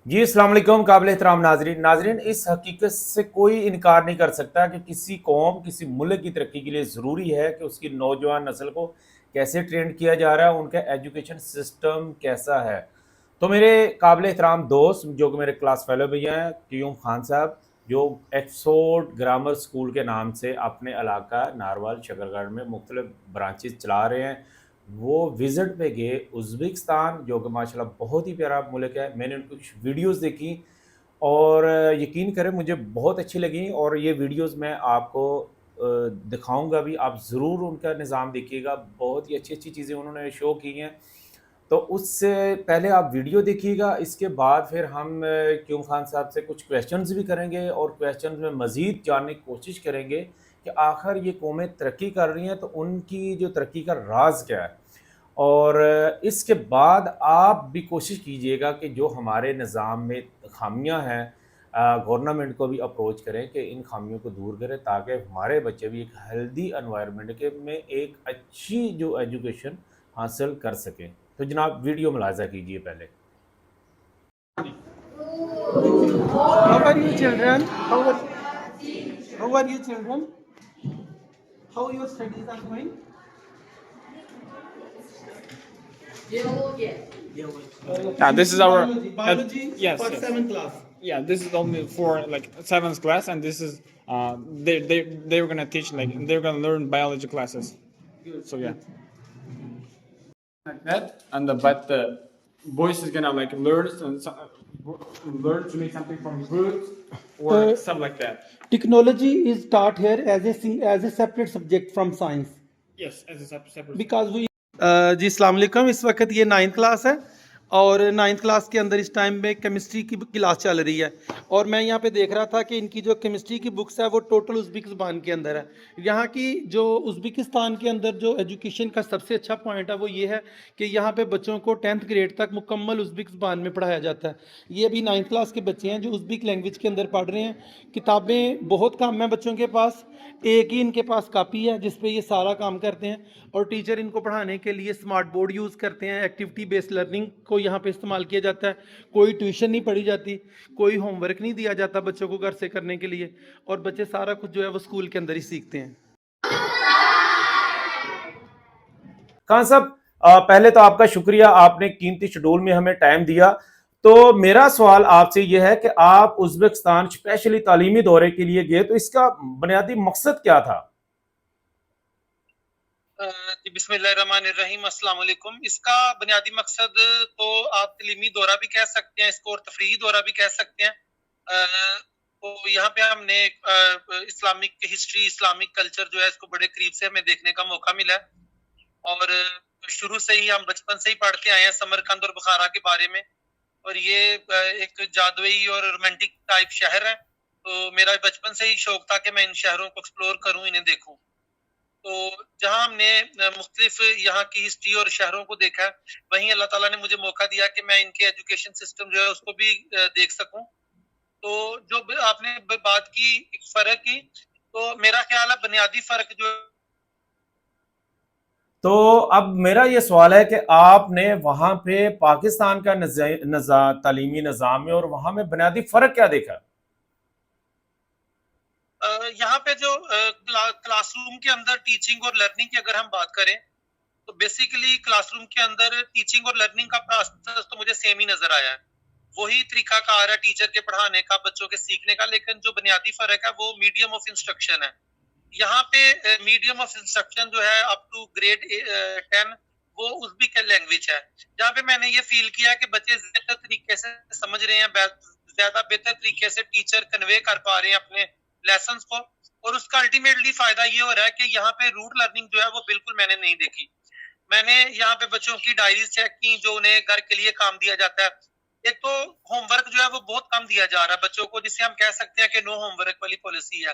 जी अस्सलाम वालेकुम काबिल एहतराम नाजरीन नाजरीन इस हकीकत से कोई इनकार नहीं कर सकता कि किसी कौम किसी मुल्क की तरक्की के लिए ज़रूरी है कि उसकी नौजवान नस्ल को कैसे ट्रेंड किया जा रहा है, उनका एजुकेशन सिस्टम कैसा है। तो मेरे काबिल एहतराम दोस्त जो कि मेरे क्लास फेलो भी हैं, क्यूम खान साहब, जो एक्सफोर्ड ग्रामर स्कूल के नाम से अपने इलाका नारवाल शकरगढ़ में मुख्तलिफ ब्रांचेस चला रहे हैं, वो विज़िट पे गए उज़्बेकिस्तान, जो कि माशाल्लाह बहुत ही प्यारा मुल्क है। मैंने उनकी कुछ वीडियोज़ देखी और यकीन करें मुझे बहुत अच्छी लगी और ये वीडियोज़ मैं आपको दिखाऊँगा भी, आप ज़रूर उनका निज़ाम देखिएगा। बहुत ही अच्छी-अच्छी चीज़ें उन्होंने शो की हैं। तो उससे पहले आप वीडियो देखिएगा, इसके बाद फिर हम क्यूम खान साहब से कुछ क्वेश्चंस भी करेंगे और क्वेश्चंस में मज़ीद जानने की कोशिश करेंगे कि आखिर ये कौमें तरक्की कर रही हैं, तो उनकी जो तरक्की का राज़ क्या है? और इसके बाद आप भी कोशिश कीजिएगा कि जो हमारे निज़ाम में ख़ामियाँ हैं, गवर्नमेंट को भी अप्रोच करें कि इन ख़ामियों को दूर करें, ताकि हमारे बच्चे भी एक हेल्दी एनवायरनमेंट के में एक अच्छी जो एजुकेशन हासिल कर सकें। तो जनाब वीडियो मुलाज़ा कीजिए पहले। How are you, children? How are you, children? How your studies are going? This is Which our biology? Biology yes, for yes, seventh class. yeah. This is only for like seventh class, and this is they're gonna teach like they're gonna learn biology classes. So yeah, like that, and but the boys is gonna like learn and learn to make something from fruit or Uh, stuff like that. Technology is taught here as a separate subject from science Yes, as a separate subject. because we जी अस्सलाम वालेकुम। इस वक्त ये ninth class है और ninth class के अंदर इस टाइम में केमिस्ट्री की क्लास चल रही है और मैं यहाँ पे देख रहा था कि इनकी जो केमिस्ट्री की बुक्स है वो टोटल उज़्बेक ज़बान के अंदर है। यहाँ की जो उज़्बेकिस्तान के अंदर जो एजुकेशन का सबसे अच्छा पॉइंट है वो ये है कि यहाँ पे बच्चों को 10th ग्रेड तक मुकम्मल उज़्बेक ज़बान में पढ़ाया जाता है। ये अभी नाइन्थ क्लास के बच्चे हैं जो उज़्बेक लैंग्वेज के अंदर पढ़ रहे हैं। किताबें बहुत कम हैं बच्चों के पास, एक ही इनके पास कापी है जिस पे ये सारा काम करते हैं और टीचर इनको पढ़ाने के लिए स्मार्ट बोर्ड यूज़ करते हैं। एक्टिविटी बेस्ड लर्निंग को यहाँ पे इस्तेमाल किया जाता है। कोई ट्यूशन नहीं पढ़ी जाती, कोई होमवर्क नहीं दिया जाता बच्चों को घर से करने के लिए और बच्चे सारा कुछ जो है वो स्कूल के अंदर ही सीखते हैं। खान साहब, पहले तो आपका शुक्रिया, आपने कीमती शेड्यूल में हमें टाइम दिया। तो मेरा सवाल आपसे यह है कि आप उज़्बेकिस्तान स्पेशली तालीमी दौरे के लिए गए, तो इसका बुनियादी मकसद क्या था? जी बिस्मिल्लाहिर्रहमानिर्रहीम, अस्सलाम वालेकुम। इसका बुनियादी मकसद तो आप तलीमी दौरा भी कह सकते हैं इसको और तफरीही दौरा भी कह सकते हैं। तो यहाँ पे हमने इस्लामिक हिस्ट्री, इस्लामिक कल्चर जो है इसको बड़े करीब से हमें देखने का मौका मिला है और शुरू से ही हम बचपन से ही पढ़ते आए हैं समरकंद और बुखारा के बारे में और ये एक जादुई और रोमांटिक टाइप शहर है। तो मेरा बचपन से ही शौक था कि मैं इन शहरों को एक्सप्लोर करूं, इन्हें देखूं। तो जहां हमने मुख्तलिफ यहाँ की हिस्ट्री और शहरों को देखा, वहीं अल्लाह ताला ने मुझे मौका दिया कि मैं इनके एजुकेशन सिस्टम जो है उसको भी देख सकूं। तो जो आपने बात की एक फर्क की, तो मेरा ख्याल है बुनियादी फर्क जो तो अब मेरा ये सवाल है कि आपने वहां पे पाकिस्तान का तालीमी निज़ाम में और वहां में बुनियादी फ़र्क क्या देखा? यहाँ पे जो क्लासरूम के अंदर टीचिंग और लर्निंग की अगर हम बात करें, तो बेसिकली क्लासरूम के अंदर टीचिंग और लर्निंग का प्रोसेस तो मुझे सेम ही नजर आया है। वही तरीका कार है टीचर के पढ़ाने का, बच्चों के सीखने का, लेकिन जो बुनियादी फर्क है वो मीडियम ऑफ इंस्ट्रक्शन है। यहाँ पे मीडियम ऑफ इंस्ट्रक्शन जो है अप टू ग्रेड 10 वो उज़्बेक लैंग्वेज है, जहाँ पे मैंने ये फील किया कि बच्चे ज्यादा तरीके से समझ रहे हैं, ज्यादा बेहतर तरीके से टीचर कन्वे कर पा रहे हैं अपने लेसन को और उसका अल्टीमेटली फायदा ये हो रहा है कि यहाँ पे रूट लर्निंग जो है वो बिल्कुल मैंने नहीं देखी। मैंने यहाँ पे बच्चों की डायरीज चेक की जो उन्हें घर के लिए काम दिया जाता है। एक तो होमवर्क जो है वो बहुत कम दिया जा रहा है बच्चों को, जिसे हम कह सकते हैं कि नो होमवर्क वाली पॉलिसी है।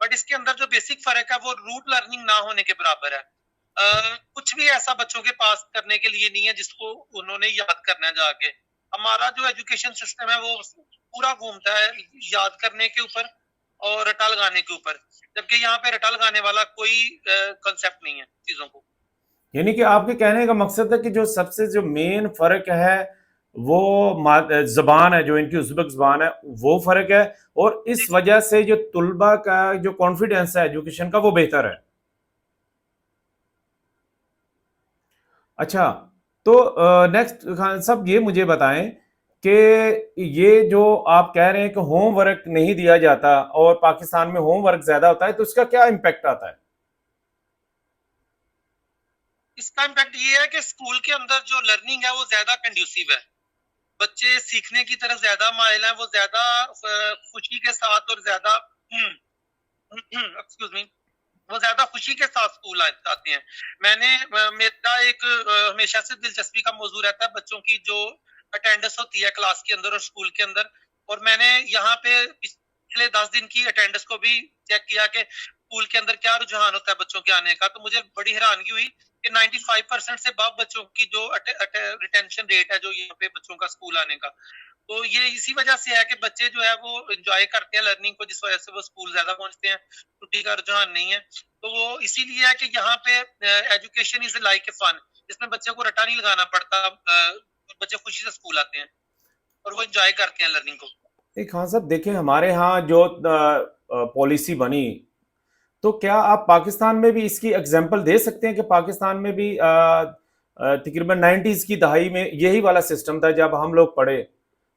बट इसके अंदर जो बेसिक फर्क है वो रूट लर्निंग ना होने के बराबर है। कुछ भी ऐसा बच्चों के पास करने के लिए नहीं है जिसको उन्होंने याद करना है जाके। हमारा जो एजुकेशन सिस्टम है वो पूरा घूमता है याद करने के ऊपर और रटा लगाने के ऊपर, जबकि यहाँ पे रटा लगाने वाला कोई कंसेप्ट नहीं है चीजों को। यानी कि आपके कहने का मकसद है कि जो सबसे जो मेन फ़र्क है, वो ज़बान है जो इनकी उज़्बेक ज़बान है, वो फ़र्क है, और जी इस जी। वजह से जो तुलबा का जो कॉन्फिडेंस है एजुकेशन का वो बेहतर है। अच्छा, तो नेक्स्ट खान साहब ये मुझे बताएं कि ये जो आप कह रहे हैं कि होमवर्क नहीं दिया जाता और पाकिस्तान में होमवर्क ज्यादा होता है, तो उसका क्या इम्पैक्ट आता है? इसका इम्पैक्ट ये है कि स्कूल के अंदर जो लर्निंग है वो ज्यादा कंड्यूसिव है, बच्चे सीखने की तरफ ज्यादा माइल हैं, वो ज्यादा खुशी के साथ और ज्यादा एक्सक्यूज मी, वो ज्यादा खुशी के साथ स्कूल आते हैं। मेरा एक हमेशा से दिलचस्पी का मौजू रहता है बच्चों की जो अटेंडेंस होती है क्लास के अंदर और स्कूल के अंदर, और मैंने यहाँ पे पिछले 10 दिन की अटेंडेंस को भी चेक किया कि स्कूल के अंदर क्या रुझान होता है बच्चों के आने का, तो मुझे बड़ी हैरानगी हुई कि 95% से बाप बच्चों की जो रिटेंशन रेट है जो यहाँ पे बच्चों का स्कूल आने का, तो ये इसी वजह से है कि बच्चे जो है वो एंजॉय करते हैं लर्निंग को, जिस वजह से वो स्कूल ज्यादा पहुंचते हैं, छुट्टी का रुझान नहीं है। तो वो इसीलिए है कि यहाँ पे education is like a fun, जिसमें बच्चे को रटा नहीं लगाना पड़ता, बच्चे खुशी से स्कूल आते हैं और वो एंजॉय करते हैं लर्निंग को। एक खान साहब देखें, हमारे यहाँ जो पॉलिसी बनी, तो क्या आप पाकिस्तान में भी इसकी एग्जाम्पल दे सकते हैं कि पाकिस्तान में भी तकरीबन 90s की दहाई में यही वाला सिस्टम था जब हम लोग पढ़े,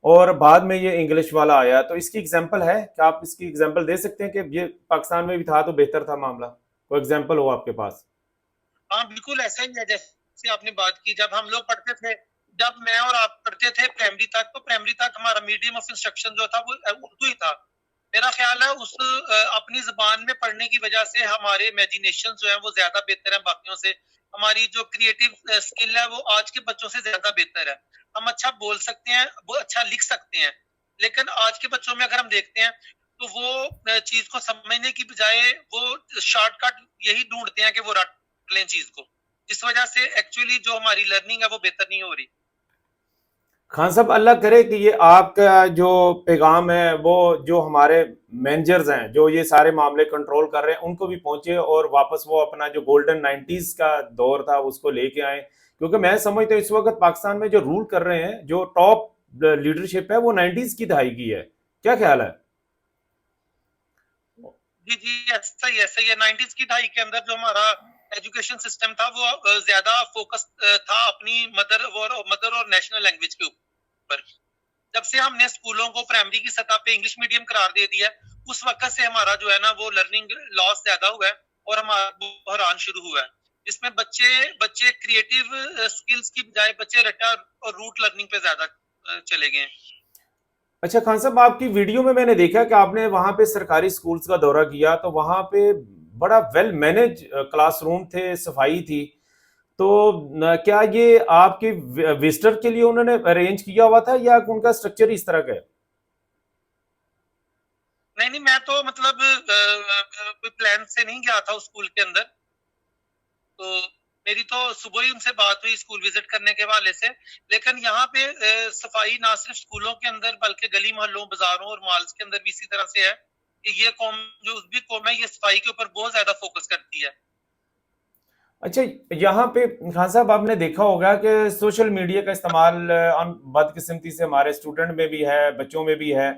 और बाद में ये इंग्लिश वाला आया, तो इसकी एग्जाम्पल है? क्या आप इसकी एग्जाम्पल दे सकते हैं कि ये पाकिस्तान में भी था तो बेहतर था मामला? कोई एग्जाम्पल हो आपके पास? हाँ बिल्कुल ऐसा ही है, जैसे आपने बात की, जब हम लोग पढ़ते थे, जब मैं और आप पढ़ते थे प्राइमरी तक, तो प्राइमरी तक हमारा मीडियम ऑफ इंस्ट्रक्शन जो था वो उर्दू ही था। मेरा ख्याल है उस अपनी जबान में पढ़ने की वजह से हमारे इमेजिनेशन जो है वो ज्यादा बेहतर है बाकियों से, हमारी जो क्रिएटिव स्किल है वो आज के बच्चों से ज्यादा बेहतर है। हम अच्छा बोल सकते हैं, वो अच्छा लिख सकते हैं, लेकिन आज के बच्चों में अगर हम देखते हैं तो वो चीज को समझने की बजाय वो शॉर्टकट यही ढूंढते हैं कि वो रट लें चीज को, जिस वजह से एक्चुअली जो हमारी लर्निंग है वो बेहतर नहीं हो रही। खान साहब, अल्लाह करे कि ये आपका जो पैगाम है वो जो हमारे मैनेजर्स हैं जो ये सारे मामले कंट्रोल कर रहे हैं उनको भी पहुंचे, और वापस वो अपना जो गोल्डन 90s का दौर था उसको लेके आए, क्योंकि मैं समझता हूँ इस वक्त पाकिस्तान में जो रूल कर रहे हैं, जो टॉप लीडरशिप है, वो 90s की दहाई की है। क्या ख्याल है? जी जी, ऐसा ही है। 90s की दहाई के अंदर जो हमारा एजुकेशन सिस्टम था वो ज्यादा फोकस था अपनी मदर और नेशनल लैंग्वेज के ऊपर। जब से हमने स्कूलों को प्राइमरी की सतह पे इंग्लिश मीडियम करार दे दिया, उस वक्त से हमारा जो है ना वो लर्निंग लॉस ज्यादा हुआ है और हमारा बहरान शुरू हुआ है, जिसमें बच्चे बच्चे क्रिएटिव स्किल्स की बजाय बच्चे रटा और रूट लर्निंग पे ज्यादा चले गए हैं। अच्छा खान साहब, आपकी वीडियो में मैंने देखा कि आपने वहां पे सरकारी स्कूल्स का दौरा किया, तो वहां पे बड़ा वेल मैनेज क्लासरूम थे, सफाई थी। तो क्या ये आपके विजिटर के लिए उन्होंने अरेंज किया हुआ था या उनका स्ट्रक्चर इस तरह का है? नहीं नहीं, मैं तो मतलब कोई प्लान से नहीं गया था उस स्कूल के अंदर, तो मेरी तो सुबह ही उनसे बात हुई स्कूल विजिट करने के हवाले से। लेकिन यहाँ पे सफाई ना सिर्फ स्कूलों के अंदर बल्कि गली मोहल्लों, बाजारों और मॉल्स के अंदर भी इसी तरह से है कि ये कौम जो उज़्बेक कौम है ये सफाई के ऊपर बहुत ज्यादा फोकस करती है। अच्छा, यहाँ पे खान साहब आपने देखा होगा कि सोशल मीडिया का इस्तेमाल बदकिस्मती से हमारे स्टूडेंट में भी है, बच्चों में भी है।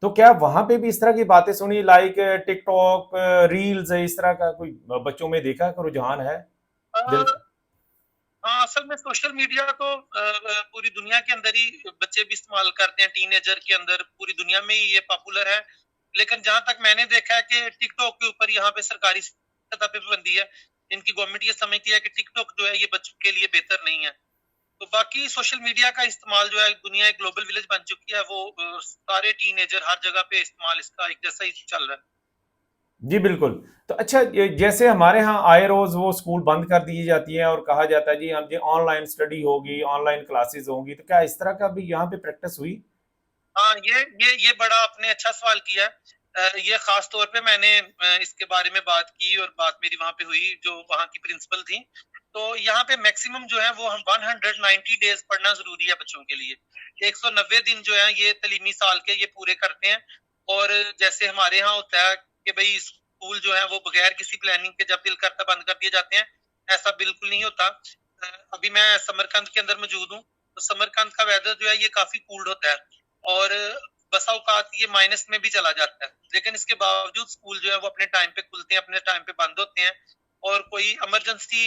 तो क्या वहां पे भी इस तरह की बातें सुनी, लाइक टिकटॉक रील्स, इस तरह का कोई बच्चों में देखा कि रुझान है? दिल हाँ, असल में सोशल मीडिया तो पूरी दुनिया के अंदर ही बच्चे भी इस्तेमाल करते हैं, टीनेजर के अंदर पूरी दुनिया में ही ये पॉपुलर है। लेकिन जहां तक मैंने देखा है कि टिकटॉक के ऊपर यहाँ पे सरकारी सतह पे पाबंदी है। इनकी गवर्नमेंट ये समझती है कि टिकटॉक जो है ये बच्चों के लिए बेहतर नहीं है। तो बाकी सोशल मीडिया का इस्तेमाल जो है, दुनिया एक ग्लोबल विलेज बन चुकी है, वो सारे टीनेजर हर जगह पे इस्तेमाल इसका एक जैसा ही चल रहा है। जी बिल्कुल। तो अच्छा, जैसे हमारे यहाँ आए रोज वो स्कूल बंद कर दी जाती है और कहा जाता है जी हम जी ऑनलाइन स्टडी होगी, ऑनलाइन क्लासेस होंगी, तो क्या इस तरह का भी यहाँ पे प्रैक्टिस हुई? हाँ, ये बड़ा आपने अच्छा सवाल किया है। ये खास तौर पे मैंने इसके बारे में बात की और बात मेरी वहां पे हुई जो वहां की प्रिंसिपल थी। तो यहाँ पे मैक्सिमम जो है वो हम 190 डेज पढ़ना जरूरी है बच्चों के लिए। 190 दिन जो है ये तलीमी साल के ये पूरे करते हैं। और जैसे हमारे यहाँ होता है कि भाई स्कूल जो है वो बगैर किसी प्लानिंग के जब दिल करता बंद कर दिए जाते हैं, ऐसा बिल्कुल नहीं होता। अभी मैं समरकंद के अंदर मौजूद हूँ, समर कैंप का वेदर जो है ये काफी कूल्ड होता है और बसा औकात ये माइनस में भी चला जाता है, लेकिन इसके बावजूद स्कूल जो है वो अपने टाइम पे खुलते हैं, अपने टाइम पे बंद होते हैं और कोई इमरजेंसी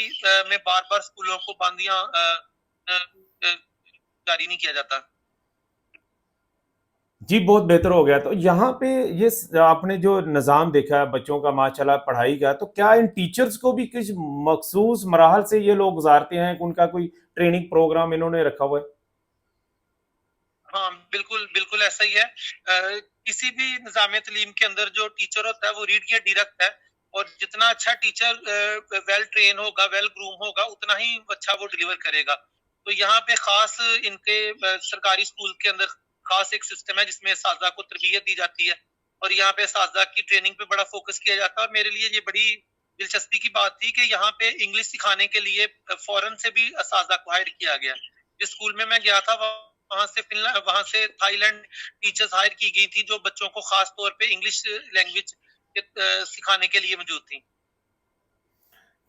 में बार बार स्कूलों को बंद या जारी नहीं किया जाता। जी, बहुत बेहतर हो गया। तो यहाँ पे ये आपने जो निज़ाम देखा है बच्चों का माशाल्लाह पढ़ाई का, तो क्या इन टीचर्स को भी कुछ मखसूस मराहल से ये लोग गुजारते हैं कि उनका कोई ट्रेनिंग प्रोग्राम इन्होंने रखा हुआ है? हाँ, बिल्कुल, बिल्कुल ऐसा ही है। किसी भी निज़ाम तालीम के अंदर जो टीचर होता है वो रीड या डायरेक्ट है और जितना अच्छा टीचर वेल ट्रेन होगा, वेल ग्रूम होगा, उतना ही अच्छा वो डिलीवर करेगा। तो यहाँ पे ख़ास इनके सरकारी स्कूल के अंदर ख़ास एक सिस्टम है जिसमें असातिज़ा को तरबियत दी जाती है और यहाँ पे असातिज़ा की ट्रेनिंग पे बड़ा फ़ोकस किया जाता है और मेरे लिए ये बड़ी दिलचस्पी की बात थी कि यहाँ पे इंग्लिश सिखाने के लिए फ़ॉरेन से भी असातिज़ा को हायर किया गया। जिस स्कूल में मैं गया था वहां से थाईलैंड टीचर्स हायर की गई थी जो बच्चों को खास तौर पे इंग्लिश लैंग्वेज सिखाने के लिए मौजूद थी।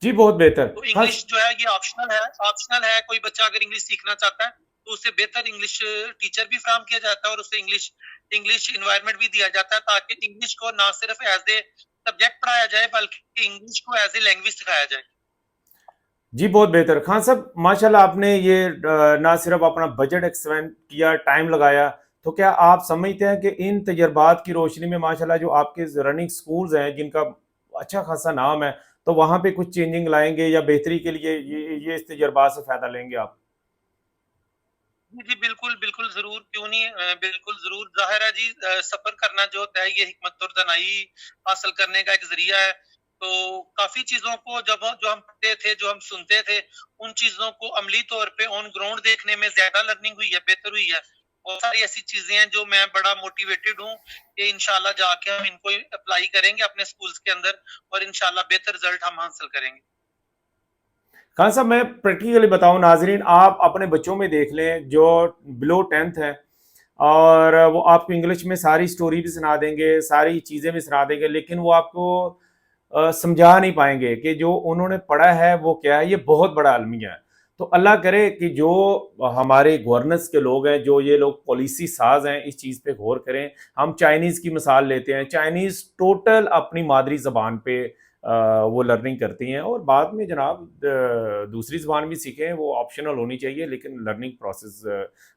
जी, बहुत बेहतर। तो ख़ास इंग्लिश जो है ये ऑप्शनल है। कोई बच्चा अगर इंग्लिश सीखना चाहता है तो उसे बेहतर इंग्लिश टीचर भी फराहम किया जाता है और उसे इंग्लिश इंग्लिश इन्वायरमेंट भी दिया जाता है ताकि इंग्लिश को ना सिर्फ एज ए सब्जेक्ट पढ़ाया जाए बल्कि इंग्लिश को एज ए लैंग्वेज सिखाया जाए। जी, बहुत बेहतर। खान साहब माशाल्लाह आपने ये ना सिर्फ अपना बजट एक्सपेंड किया, टाइम लगाया, तो क्या आप समझते हैं कि इन तजर्बात की रोशनी में माशाल्लाह जो आपके रनिंग स्कूल्स हैं जिनका अच्छा खासा नाम है, तो वहाँ पे कुछ चेंजिंग लाएँगे या बेहतरी के लिए ये इस तजर्बात से फ़ायदा लेंगे आप? जी, जी, बिल्कुल, बिल्कुल, ज़रूर, क्यों नहीं बिल्कुल ज़रूर, ज़ाहिर है जी सफ़र करना जो होता है ये हिकमत और दानाई हासिल करने का एक ज़रिया है। तो काफ़ी चीज़ों को जो हम पढ़ते थे, जो हम सुनते थे, उन चीज़ों को अमली तौर पे ऑन ग्राउंड देखने में ज़्यादा लर्निंग हुई है, बेहतर हुई है। बहुत सारी ऐसी चीज़ें हैं जो मैं बड़ा मोटिवेटेड हूँ कि इंशाल्लाह जाके हम इनको अप्लाई करेंगे अपने स्कूल्स के अंदर और इंशाल्लाह बेहतर रिज़ल्ट हम हासिल करेंगे। खान साहब मैं प्रैक्टिकली बताऊं नाजरीन, आप अपने बच्चों में देख लें जो बिलो 10th है और वो आपको इंग्लिश में सारी स्टोरी भी सुना देंगे, सारी चीज़ें भी सुना देंगे, लेकिन वो आपको समझा नहीं पाएंगे कि जो उन्होंने पढ़ा है वो क्या है। ये बहुत बड़ा अलमिया है। तो अल्लाह करे कि जो हमारे गवर्नेंस के लोग हैं, जो ये लोग पॉलिसी साज हैं, इस चीज़ पे गौर करें। हम चाइनीज़ की मिसाल लेते हैं, चाइनीज़ टोटल अपनी मादरी ज़बान पे वो लर्निंग करती हैं और बाद में जनाब दूसरी ज़बान भी सीखें, वो ऑप्शनल होनी चाहिए, लेकिन लर्निंग प्रोसेस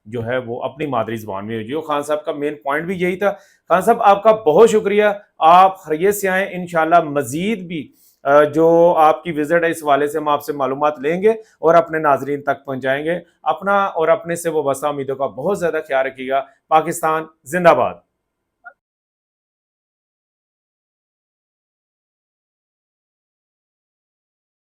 जो है वो अपनी मादरी ज़बान में हो। जो खान साहब का मेन पॉइंट भी यही था। खान साहब आपका बहुत शुक्रिया, आप खैरियत से आएँ। इंशाल्लाह मज़ीद भी जो आपकी विज़िट है इस हवाले से हम आपसे मालूमात लेंगे और अपने नाज़रीन तक पहुँचाएँगे। अपना और अपने से वाबस्ता उम्मीदों का बहुत ज़्यादा ख्याल रखिएगा। पाकिस्तान ज़िंदाबाद।